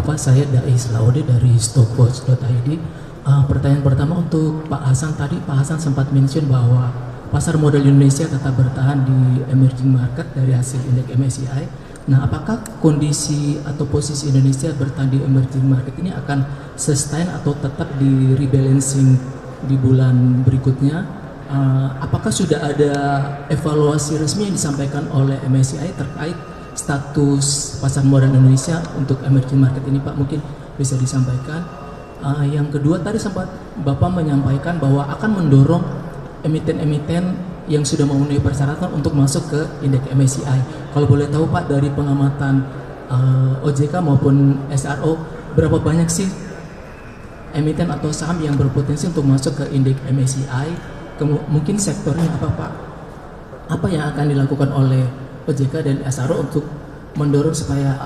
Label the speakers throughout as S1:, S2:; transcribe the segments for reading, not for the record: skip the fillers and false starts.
S1: Bapak, saya Dais Laude dari stockwatch.id. Pertanyaan pertama untuk Pak Hasan. Tadi Pak Hasan sempat mention bahwa pasar modal Indonesia tetap bertahan di emerging market dari hasil indeks MSCI. Nah, apakah kondisi atau posisi Indonesia bertahan di emerging market ini akan sustain atau tetap di rebalancing di bulan berikutnya? Apakah sudah ada evaluasi resmi yang disampaikan oleh MSCI terkait status pasar modal Indonesia untuk emerging market ini, Pak? Mungkin bisa disampaikan. Yang kedua, tadi sempat Bapak menyampaikan bahwa akan mendorong emiten-emiten yang sudah memenuhi persyaratan untuk masuk ke indeks MSCI. Kalau boleh tahu Pak, dari pengamatan OJK maupun SRO, berapa banyak sih emiten atau saham yang berpotensi untuk masuk ke indeks MSCI? Mungkin sektornya apa Pak? Apa yang akan dilakukan oleh OJK dan SRO untuk mendorong supaya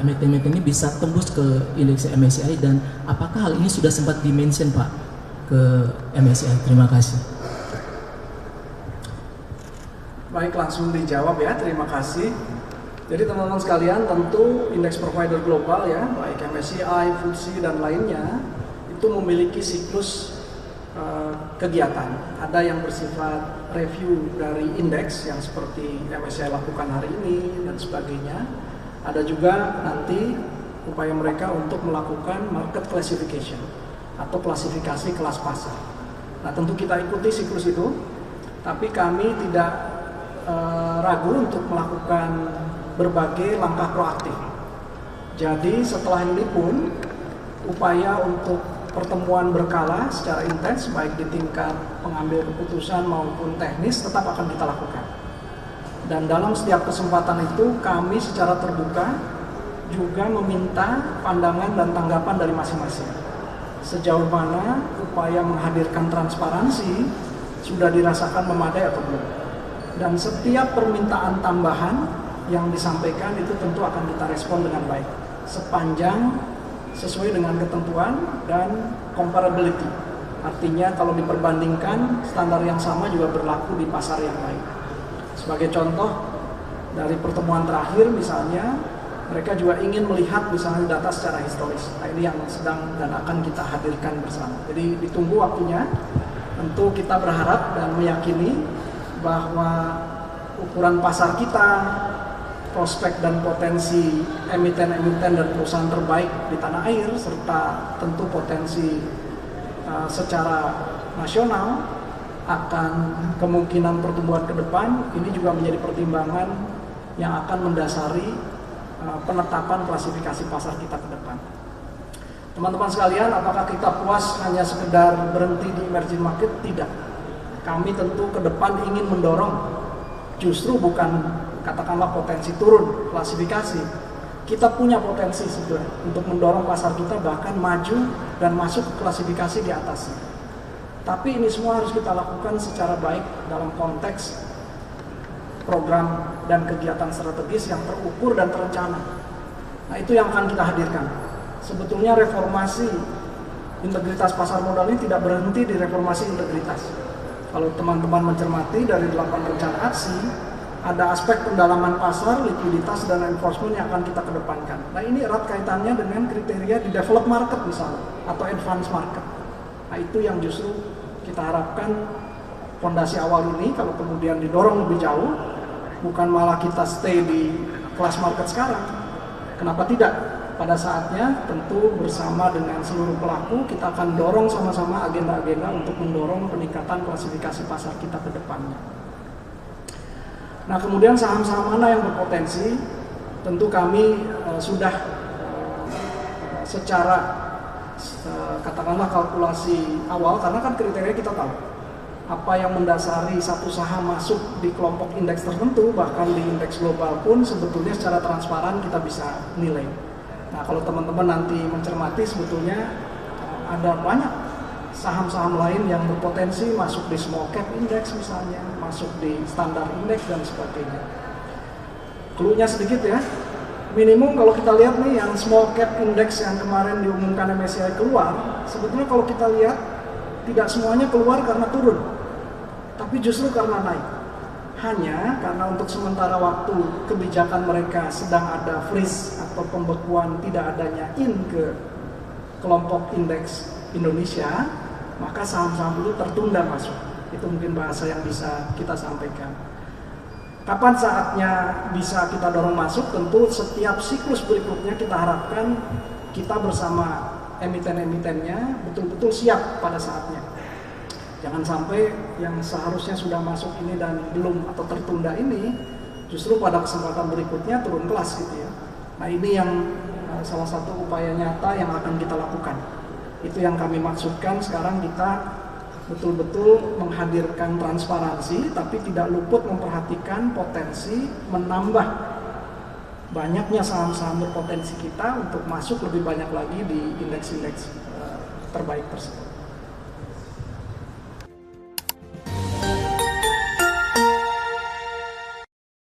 S1: emiten-emiten ini bisa tembus ke indeks MSCI, dan apakah hal ini sudah sempat dimention Pak ke MSCI? Terima kasih.
S2: Baik, langsung dijawab ya, terima kasih. Jadi teman-teman sekalian, tentu indeks provider global ya, baik MSCI, FTSE dan lainnya, itu memiliki siklus kegiatan. Ada yang bersifat review dari indeks yang seperti MSCI lakukan hari ini dan sebagainya. Ada juga nanti upaya mereka untuk melakukan market classification atau klasifikasi kelas pasar. Nah, tentu kita ikuti siklus itu, tapi kami tidak ragu untuk melakukan berbagai langkah proaktif. Jadi setelah ini pun upaya untuk pertemuan berkala secara intens baik di tingkat pengambil keputusan maupun teknis tetap akan kita lakukan. Dan dalam setiap kesempatan itu kami secara terbuka juga meminta pandangan dan tanggapan dari masing-masing. Sejauh mana upaya menghadirkan transparansi sudah dirasakan memadai atau belum. Dan setiap permintaan tambahan yang disampaikan itu tentu akan kita respon dengan baik sepanjang sesuai dengan ketentuan dan comparability. Artinya kalau diperbandingkan, standar yang sama juga berlaku di pasar yang lain. Sebagai contoh, dari pertemuan terakhir misalnya, mereka juga ingin melihat misalnya data secara historis. Nah, ini yang sedang dan akan kita hadirkan bersama. Jadi ditunggu waktunya. Tentu kita berharap dan meyakini bahwa ukuran pasar kita, prospek dan potensi emiten-emiten dan perusahaan terbaik di tanah air, serta tentu potensi secara nasional akan kemungkinan pertumbuhan ke depan, ini juga menjadi pertimbangan yang akan mendasari penetapan klasifikasi pasar kita ke depan. Teman-teman sekalian, apakah kita puas hanya sekedar berhenti di emerging market? Tidak. Kami tentu ke depan ingin mendorong, justru bukan katakanlah potensi turun klasifikasi. Kita punya potensi sebenarnya untuk mendorong pasar kita bahkan maju dan masuk ke klasifikasi di atasnya. Tapi ini semua harus kita lakukan secara baik dalam konteks program dan kegiatan strategis yang terukur dan terencana. Nah, itu yang akan kita hadirkan. Sebetulnya reformasi integritas pasar modal ini tidak berhenti di reformasi integritas. Kalau teman-teman mencermati dari 8 rencana aksi, ada aspek pendalaman pasar, likuiditas, dan enforcement yang akan kita kedepankan. Nah, ini erat kaitannya dengan kriteria di developed market misalnya, atau advanced market. Nah, itu yang justru kita harapkan fondasi awal ini kalau kemudian didorong lebih jauh, bukan malah kita stay di kelas market sekarang. Kenapa tidak? Pada saatnya tentu bersama dengan seluruh pelaku kita akan dorong sama-sama agenda-agenda untuk mendorong peningkatan klasifikasi pasar kita ke depannya. Nah, kemudian saham-saham mana yang berpotensi? Tentu kami sudah secara katakanlah kalkulasi awal, karena kan kriteria kita tahu apa yang mendasari satu saham masuk di kelompok indeks tertentu, bahkan di indeks global pun sebetulnya secara transparan kita bisa nilai. Nah, kalau teman-teman nanti mencermati, sebetulnya ada banyak saham-saham lain yang berpotensi masuk di small cap index misalnya, masuk di standar index dan sebagainya. Cluenya sedikit ya, minimum kalau kita lihat nih yang small cap index yang kemarin diumumkan MSCI keluar, sebetulnya kalau kita lihat tidak semuanya keluar karena turun, tapi justru karena naik. Hanya karena untuk sementara waktu kebijakan mereka sedang ada freeze atau atau pembekuan tidak adanya ke kelompok indeks Indonesia, maka saham-saham itu tertunda masuk. Itu mungkin bahasa yang bisa kita sampaikan. Kapan saatnya bisa kita dorong masuk? Tentu setiap siklus berikutnya kita harapkan kita bersama emiten-emitennya betul-betul siap pada saatnya. Jangan sampai yang seharusnya sudah masuk ini dan belum atau tertunda ini justru pada kesempatan berikutnya turun kelas gitu ya. Nah ini yang salah satu upaya nyata yang akan kita lakukan. Itu yang kami maksudkan sekarang kita betul-betul menghadirkan transparansi tapi tidak luput memperhatikan potensi menambah banyaknya saham-saham berpotensi kita untuk masuk lebih banyak lagi di indeks-indeks terbaik tersebut.